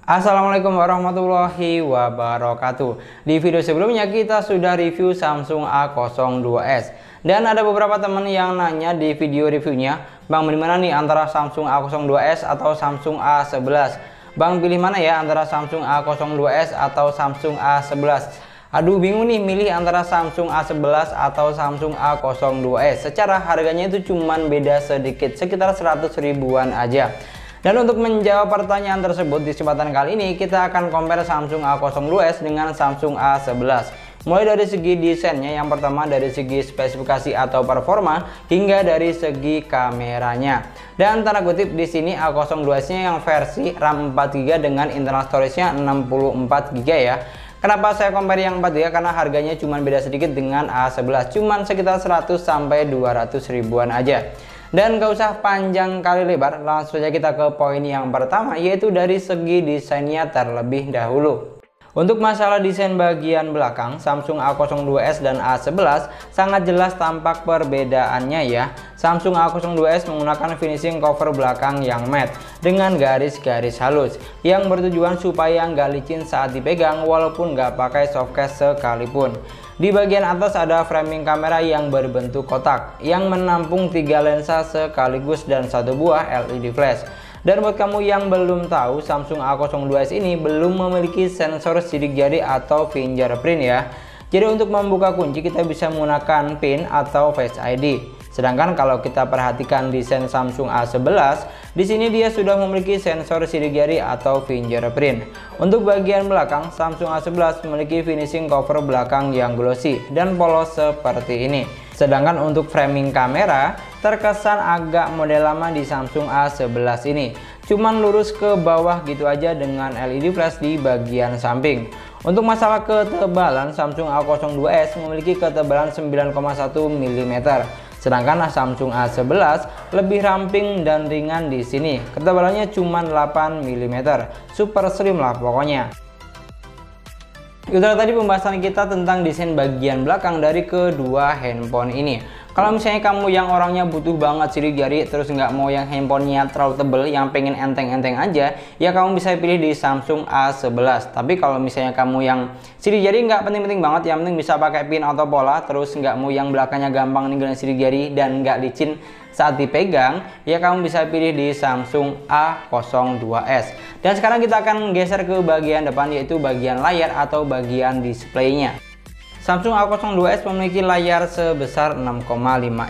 Assalamualaikum warahmatullahi wabarakatuh. Di video sebelumnya kita sudah review Samsung A02s. Dan ada beberapa teman yang nanya di video reviewnya, Bang, pilih mana nih antara Samsung A02s atau Samsung A11? Bang, pilih mana ya antara Samsung A02s atau Samsung A11? Aduh, bingung nih milih antara Samsung A11 atau Samsung A02s. Secara harganya itu cuman beda sedikit, sekitar 100 ribuan aja. Dan untuk menjawab pertanyaan tersebut, di kesempatan kali ini kita akan compare Samsung A02s dengan Samsung A11. Mulai dari segi desainnya, yang pertama dari segi spesifikasi atau performa, hingga dari segi kameranya. Dan tanda kutip di sini A02s-nya yang versi RAM 4GB dengan internal storage-nya 64GB ya. Kenapa saya compare yang 4GB? Karena harganya cuma beda sedikit dengan A11, cuman sekitar 100 sampai 200 ribuan aja. Dan gak usah panjang kali lebar, langsung saja kita ke poin yang pertama, yaitu dari segi desainnya terlebih dahulu. Untuk masalah desain bagian belakang, Samsung A02s dan A11 sangat jelas tampak perbedaannya ya. Samsung A02s menggunakan finishing cover belakang yang matte dengan garis-garis halus yang bertujuan supaya nggak licin saat dipegang walaupun nggak pakai softcase sekalipun. Di bagian atas ada framing kamera yang berbentuk kotak yang menampung 3 lensa sekaligus dan 1 buah LED flash. Dan buat kamu yang belum tahu, Samsung A02s ini belum memiliki sensor sidik jari atau fingerprint ya. Jadi untuk membuka kunci kita bisa menggunakan PIN atau Face ID. Sedangkan kalau kita perhatikan desain Samsung A11, di sini dia sudah memiliki sensor sidik jari atau fingerprint. Untuk bagian belakang, Samsung A11 memiliki finishing cover belakang yang glossy dan polos seperti ini. Sedangkan untuk framing kamera terkesan agak model lama di Samsung A11 ini. Cuman lurus ke bawah gitu aja dengan LED flash di bagian samping. Untuk masalah ketebalan, Samsung A02s memiliki ketebalan 9,1 mm. Sedangkan Samsung A11 lebih ramping dan ringan di sini. Ketebalannya cuma 8 mm. Super slim lah pokoknya. Itulah tadi pembahasan kita tentang desain bagian belakang dari kedua handphone ini. Kalau misalnya kamu yang orangnya butuh banget sidik jari, terus nggak mau yang handphonenya terlalu tebel, yang pengen enteng-enteng aja, ya kamu bisa pilih di Samsung A11. Tapi kalau misalnya kamu yang sidik jari nggak penting-penting banget, yang penting bisa pakai pin atau pola, terus nggak mau yang belakangnya gampang ninggalin sidik jari dan nggak licin saat dipegang, ya kamu bisa pilih di Samsung A02s. Dan sekarang kita akan geser ke bagian depan, yaitu bagian layar atau bagian displaynya. Samsung A02s memiliki layar sebesar 6,5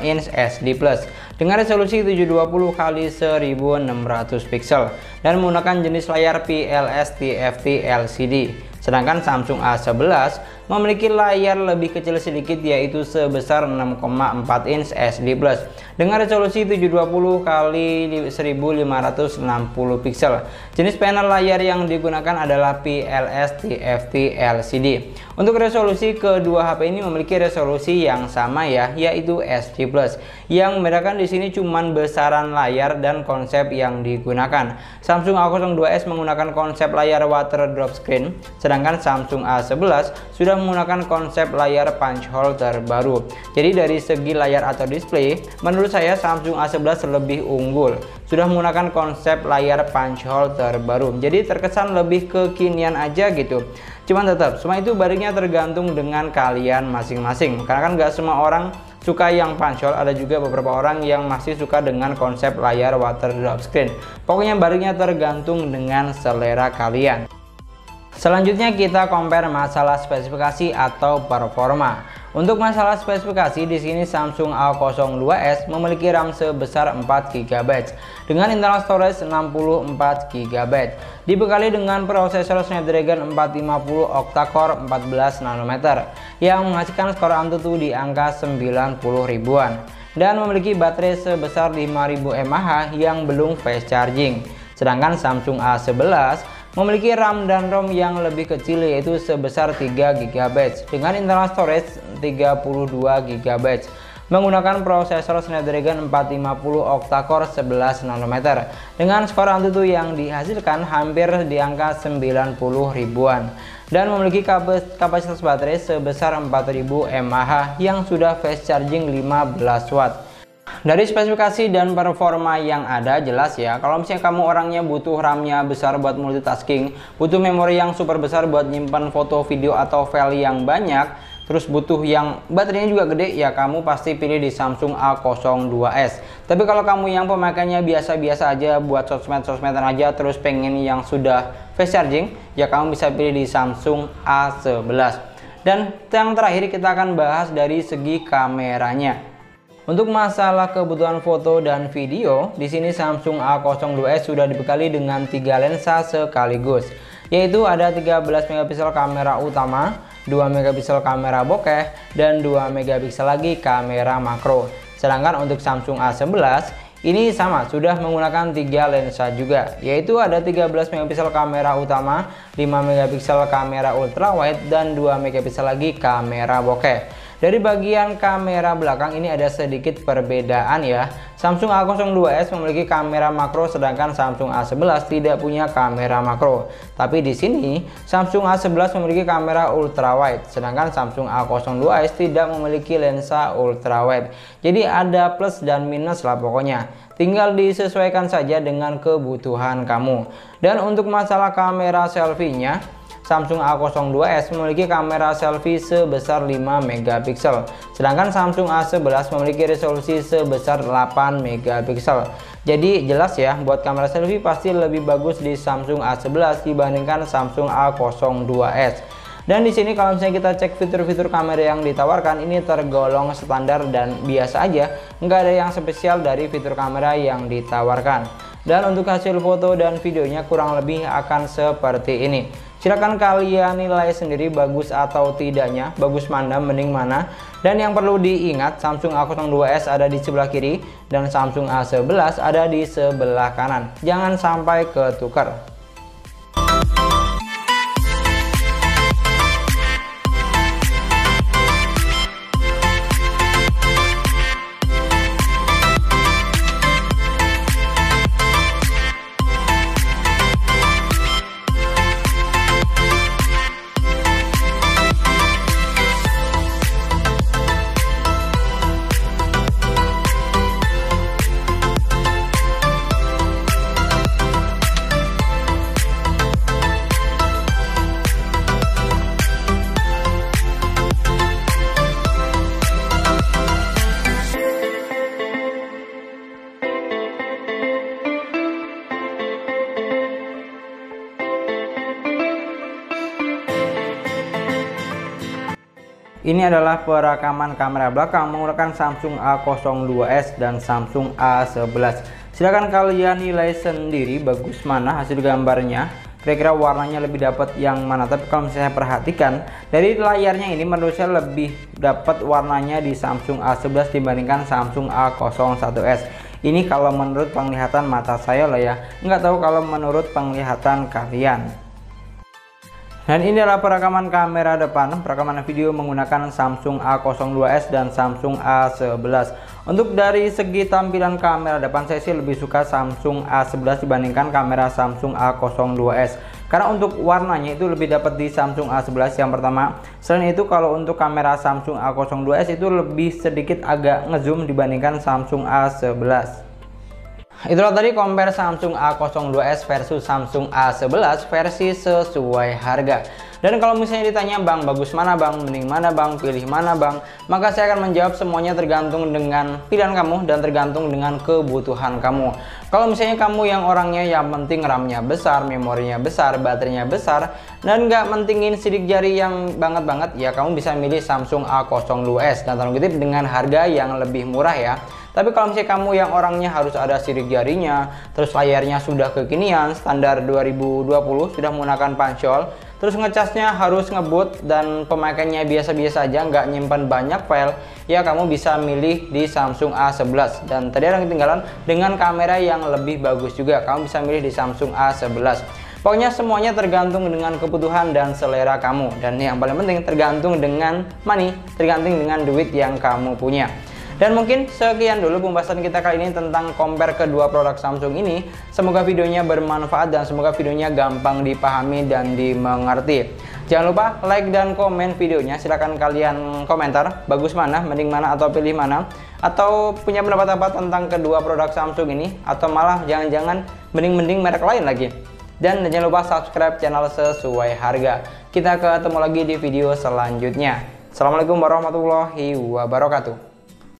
inch SD Plus dengan resolusi 720x1600 pixel dan menggunakan jenis layar PLS TFT LCD. Sedangkan Samsung A11 memiliki layar lebih kecil sedikit, yaitu sebesar 6,4 inch SD Plus dengan resolusi 720x1560 pixel. Jenis panel layar yang digunakan adalah PLS TFT LCD. Untuk resolusi kedua HP ini memiliki resolusi yang sama ya, yaitu SD Plus. Yang membedakan di sini cuman besaran layar dan konsep yang digunakan. Samsung A02s menggunakan konsep layar water drop screen, sedangkan Samsung A11 sudah menggunakan konsep layar punch hole terbaru. Jadi dari segi layar atau display, menurut saya Samsung A11 lebih unggul. Sudah menggunakan konsep layar punch hole terbaru. Jadi terkesan lebih kekinian aja gitu. Cuman tetap, semua itu baliknya tergantung dengan kalian masing-masing. Karena kan gak semua orang suka yang punch hole, ada juga beberapa orang yang masih suka dengan konsep layar water drop screen. Pokoknya baliknya tergantung dengan selera kalian. Selanjutnya kita compare masalah spesifikasi atau performa. Untuk masalah spesifikasi, di sini Samsung A02s memiliki RAM sebesar 4GB dengan internal storage 64GB. Dibekali dengan prosesor Snapdragon 450 octa-core 14 nanometer yang menghasilkan skor Antutu di angka 90 ribuan dan memiliki baterai sebesar 5000 mAh yang belum fast charging. Sedangkan Samsung A11 memiliki RAM dan ROM yang lebih kecil, yaitu sebesar 3GB dengan internal storage 32GB, menggunakan prosesor Snapdragon 450 octa-core 11 nanometer dengan skor Antutu yang dihasilkan hampir di angka 90 ribuan dan memiliki kapasitas baterai sebesar 4000 mAh yang sudah fast charging 15 watt. Dari spesifikasi dan performa yang ada jelas ya, kalau misalnya kamu orangnya butuh RAM-nya besar buat multitasking, butuh memori yang super besar buat nyimpan foto, video, atau file yang banyak, terus butuh yang baterainya juga gede, ya kamu pasti pilih di Samsung A02s. Tapi kalau kamu yang pemakainya biasa-biasa aja, buat sosmed-sosmedan aja, terus pengen yang sudah fast charging, ya kamu bisa pilih di Samsung A11. Dan yang terakhir kita akan bahas dari segi kameranya. Untuk masalah kebutuhan foto dan video, di sini Samsung A02s sudah dibekali dengan 3 lensa sekaligus, yaitu ada 13 megapiksel kamera utama, 2 megapiksel kamera bokeh, dan 2 megapiksel lagi kamera makro. Sedangkan untuk Samsung A11 ini sama, sudah menggunakan 3 lensa juga, yaitu ada 13 megapiksel kamera utama, 5 megapiksel kamera ultrawide, dan 2 megapiksel lagi kamera bokeh. Dari bagian kamera belakang ini ada sedikit perbedaan ya. Samsung A02s memiliki kamera makro, sedangkan Samsung A11 tidak punya kamera makro. Tapi di sini Samsung A11 memiliki kamera ultrawide, sedangkan Samsung A02s tidak memiliki lensa ultrawide. Jadi ada plus dan minus lah pokoknya. Tinggal disesuaikan saja dengan kebutuhan kamu. Dan untuk masalah kamera selfie-nya, Samsung A02s memiliki kamera selfie sebesar 5 megapiksel, sedangkan Samsung A11 memiliki resolusi sebesar 8 megapiksel. Jadi jelas ya, buat kamera selfie pasti lebih bagus di Samsung A11 dibandingkan Samsung A02s. Dan di sini kalau misalnya kita cek fitur-fitur kamera yang ditawarkan, ini tergolong standar dan biasa aja, nggak ada yang spesial dari fitur kamera yang ditawarkan. Dan untuk hasil foto dan videonya kurang lebih akan seperti ini. Silahkan kalian nilai sendiri bagus atau tidaknya, bagus mana, mending mana. Dan yang perlu diingat, Samsung A02s ada di sebelah kiri dan Samsung A11 ada di sebelah kanan. Jangan sampai ketukar. Ini adalah perekaman kamera belakang menggunakan Samsung A02s dan Samsung A11. Silahkan kalian nilai sendiri bagus mana hasil gambarnya, kira-kira warnanya lebih dapat yang mana. Tapi kalau misalnya perhatikan dari layarnya ini, menurut saya lebih dapat warnanya di Samsung A11 dibandingkan Samsung A01s. Ini kalau menurut penglihatan mata saya lah ya, nggak tahu kalau menurut penglihatan kalian. Dan ini adalah perekaman kamera depan, perekaman video menggunakan Samsung A02s dan Samsung A11. Untuk dari segi tampilan kamera depan, saya sih lebih suka Samsung A11 dibandingkan kamera Samsung A02s. Karena untuk warnanya itu lebih dapat di Samsung A11 yang pertama. Selain itu, kalau untuk kamera Samsung A02s itu lebih sedikit agak ngezoom dibandingkan Samsung A11. Itulah tadi compare Samsung A02s versus Samsung A11 versi sesuai harga. Dan kalau misalnya ditanya, bang bagus mana bang, mending mana bang, pilih mana bang, maka saya akan menjawab semuanya tergantung dengan pilihan kamu dan tergantung dengan kebutuhan kamu. Kalau misalnya kamu yang orangnya yang penting RAM-nya besar, memorinya besar, baterainya besar, dan nggak mentingin sidik jari yang banget-banget, ya kamu bisa milih Samsung A02s dan tanda kutip dengan harga yang lebih murah ya. Tapi kalau misalnya kamu yang orangnya harus ada sidik jarinya, terus layarnya sudah kekinian, standar 2020 sudah menggunakan pansol, terus ngecasnya harus ngebut dan pemakaiannya biasa-biasa aja, nggak nyimpan banyak file, ya kamu bisa milih di Samsung A11. Dan tadi ada yang ketinggalan, dengan kamera yang lebih bagus juga, kamu bisa milih di Samsung A11. Pokoknya semuanya tergantung dengan kebutuhan dan selera kamu. Dan yang paling penting tergantung dengan money, tergantung dengan duit yang kamu punya. Dan mungkin sekian dulu pembahasan kita kali ini tentang compare kedua produk Samsung ini. Semoga videonya bermanfaat dan semoga videonya gampang dipahami dan dimengerti. Jangan lupa like dan komen videonya. Silahkan kalian komentar bagus mana, mending mana, atau pilih mana, atau punya pendapat apa tentang kedua produk Samsung ini, atau malah jangan-jangan mending merek lain lagi. Dan jangan lupa subscribe channel sesuai harga. Kita ketemu lagi di video selanjutnya. Assalamualaikum warahmatullahi wabarakatuh.